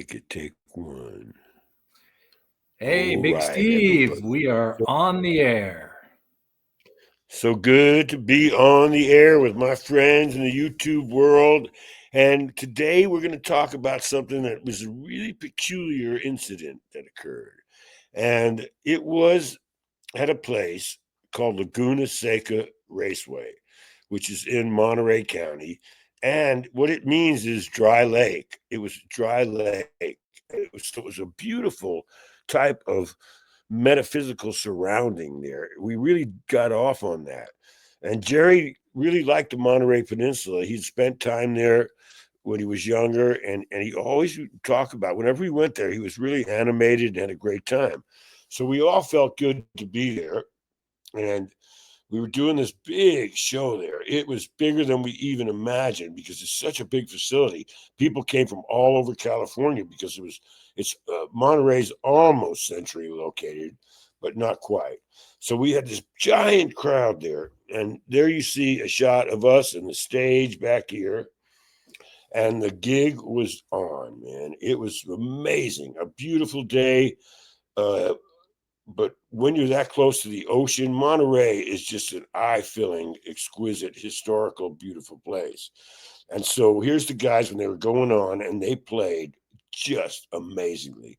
Take one. Hey, All Big right, Steve, everybody. we are on the air. So good to be on the air with my friends in the YouTube world. And today we're going to talk about something that was a really peculiar incident that occurred. And it was at a place called Laguna Seca Raceway, which is in Monterey County. And what it means is dry lake. It was dry lake. So it was a beautiful type of metaphysical surrounding there. We really got off on that. And Jerry really liked the Monterey Peninsula. He'd spent time there when he was younger, and he always would talk about whenever he went there, he was really animated and had a great time. So we all felt good to be there. And we were doing this big show there. It was bigger than we even imagined because it's such a big facility. People came from all over California because it's Monterey's almost centrally located, but not quite. So we had this giant crowd there, and there you see a shot of us and the stage back here. And the gig was on, man. It was amazing. A beautiful day. Uh, but when you're that close to the ocean, Monterey is just an eye-filling, exquisite, historical, beautiful place. And so here's the guys when they were going on, and they played just amazingly.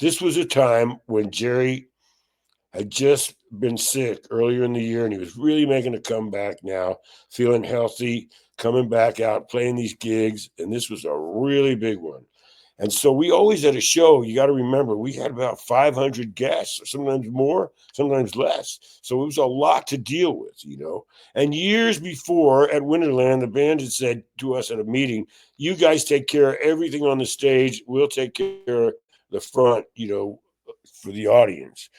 This was a time when Jerry had just been sick earlier in the year, and he was really making a comeback now, feeling healthy, coming back out, playing these gigs, and this was a really big one. And so we always had a show. You got to remember, we had about 500 guests, sometimes more, sometimes less. So it was a lot to deal with. And years before at Winterland, the band had said to us at a meeting, "You guys take care of everything on the stage. We'll take care of the front, for the audience."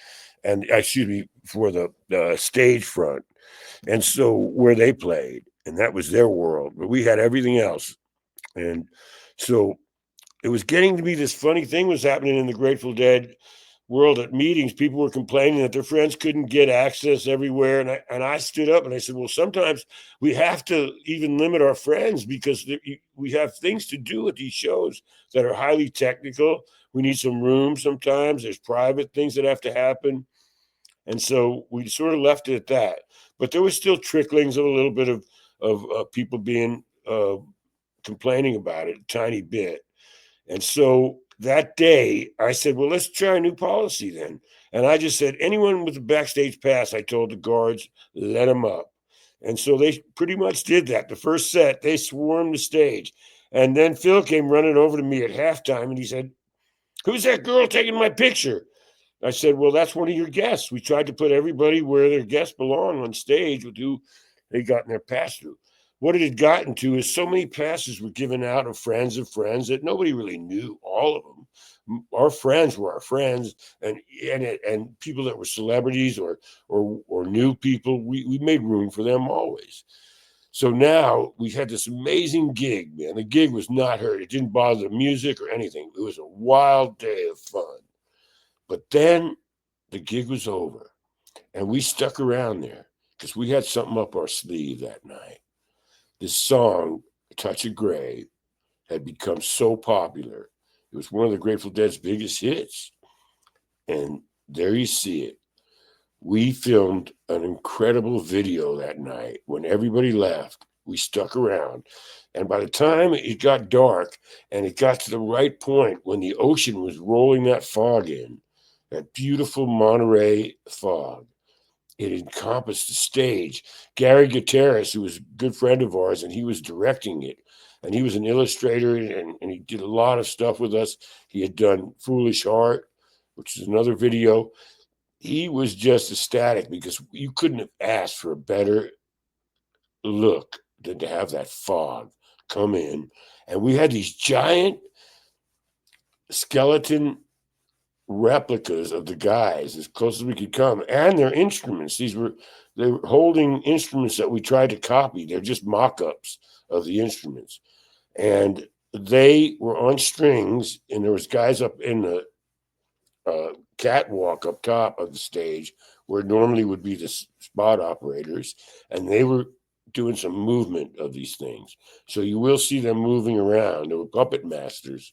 And excuse me, for the stage front. And so where they played, and that was their world, but we had everything else. And so it was getting to be this funny thing was happening in the Grateful Dead world at meetings. People were complaining that their friends couldn't get access everywhere. And I stood up and I said, well, sometimes we have to even limit our friends because we have things to do at these shows that are highly technical. We need some room sometimes. There's private things that have to happen. And so we sort of left it at that. But there was still tricklings of a little bit of people being complaining about it a tiny bit. And so that day, I said, well, let's try a new policy then. And I just said, anyone with a backstage pass, I told the guards, let them up. And so they pretty much did that. The first set, they swarmed the stage. And then Phil came running over to me at halftime and he said, who's that girl taking my picture? I said, well, that's one of your guests. We tried to put everybody where their guests belong on stage with who they got in their pass through. What it had gotten to is so many passes were given out of friends that nobody really knew all of them. Our friends were our friends, and people that were celebrities or new people, we made room for them always. So now we had this amazing gig, man. The gig was not hurt. It didn't bother the music or anything. It was a wild day of fun. But then the gig was over, and we stuck around there because we had something up our sleeve that night. This song, Touch of Grey, had become so popular. It was one of the Grateful Dead's biggest hits. And there you see it. We filmed an incredible video that night. When everybody left, we stuck around. And by the time it got dark and it got to the right point when the ocean was rolling that fog in, that beautiful Monterey fog, it encompassed the stage. Gary Gutierrez, who was a good friend of ours, and he was directing it. And he was an illustrator, and he did a lot of stuff with us. He had done Foolish Heart, which is another video. He was just ecstatic because you couldn't have asked for a better look than to have that fog come in. And we had these giant skeleton replicas of the guys as close as we could come, and their instruments. They were holding instruments that we tried to copy. They're just mock-ups of the instruments, and they were on strings. And there was guys up in the catwalk up top of the stage where normally would be the spot operators, and they were doing some movement of these things. So you will see them moving around. They were puppet masters.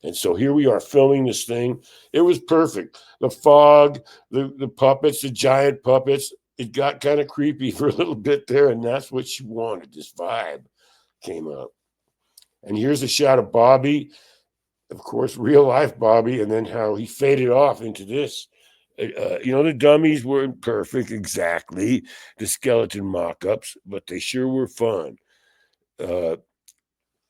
And so here we are filming this thing. It was perfect. The fog, the puppets, the giant puppets. It got kind of creepy for a little bit there, and that's what she wanted. This vibe came up. And here's a shot of Bobby, of course, real life Bobby, and then how he faded off into this. The dummies weren't perfect exactly, the skeleton mock ups, but they sure were fun. Uh,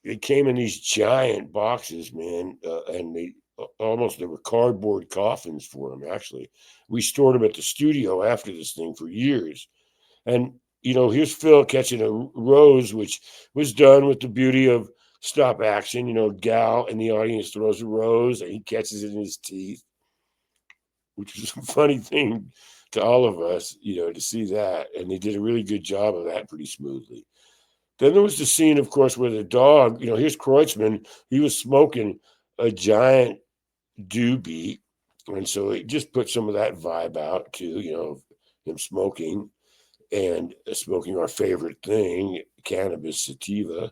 they came in these giant boxes, man, and they were cardboard coffins for them. Actually, we stored them at the studio after this thing for years. And here's Phil catching a rose, which was done with the beauty of stop action. Gal in the audience throws a rose, and he catches it in his teeth, which is a funny thing to all of us, to see that. And they did a really good job of that pretty smoothly. Then there was the scene, of course, where the dog, here's Kreutzmann. He was smoking a giant doobie. And so it just put some of that vibe out, too, him smoking and smoking our favorite thing, cannabis sativa.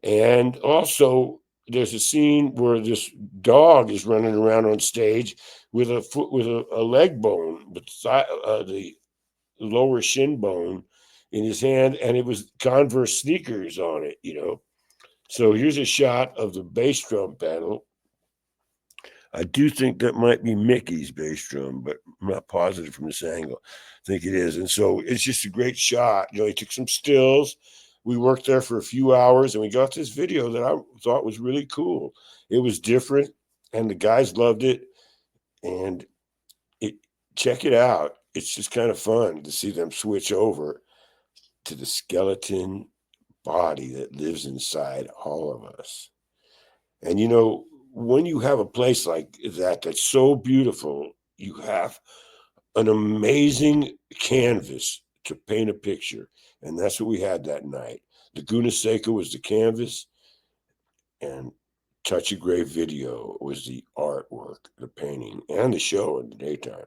And also, there's a scene where this dog is running around on stage with a foot with a leg bone, but the lower shin bone in his hand, and it was Converse sneakers on it. So here's a shot of the bass drum pedal. I do think that might be Mickey's bass drum, but I'm not positive from this angle. I think it is. And so it's just a great shot. He took some stills. We worked there for a few hours and we got this video that I thought was really cool. It was different and the guys loved it. And it check it out. It's just kind of fun to see them switch over to the skeleton body that lives inside all of us. And when you have a place like that that's so beautiful, you have an amazing canvas to paint a picture. And that's what we had that night. Laguna Seca was the canvas, and Touch of Grey Video was the artwork, the painting, and the show in the daytime.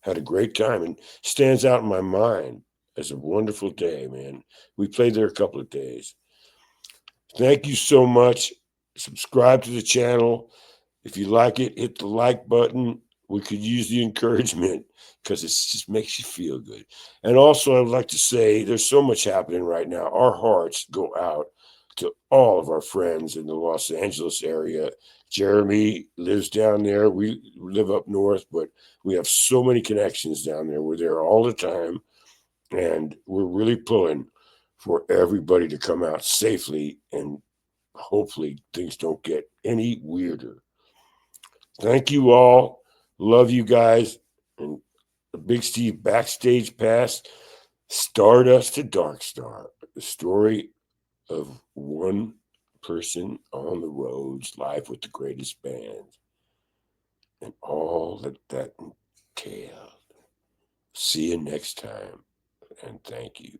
Had a great time and stands out in my mind as a wonderful day, man. We played there a couple of days. Thank you so much. Subscribe to the channel. If you like it, hit the like button. We could use the encouragement because it just makes you feel good. And also, I would like to say there's so much happening right now. Our hearts go out to all of our friends in the Los Angeles area. Jeremy lives down there. We live up north, but we have so many connections down there. We're there all the time. And we're really pulling for everybody to come out safely, and hopefully things don't get any weirder. Thank you all. Love you guys. And the Big Steve Backstage Pass, Stardust to Dark Star, the story of one person on the roads, live with the greatest band, and all that entailed. See you next time, and thank you.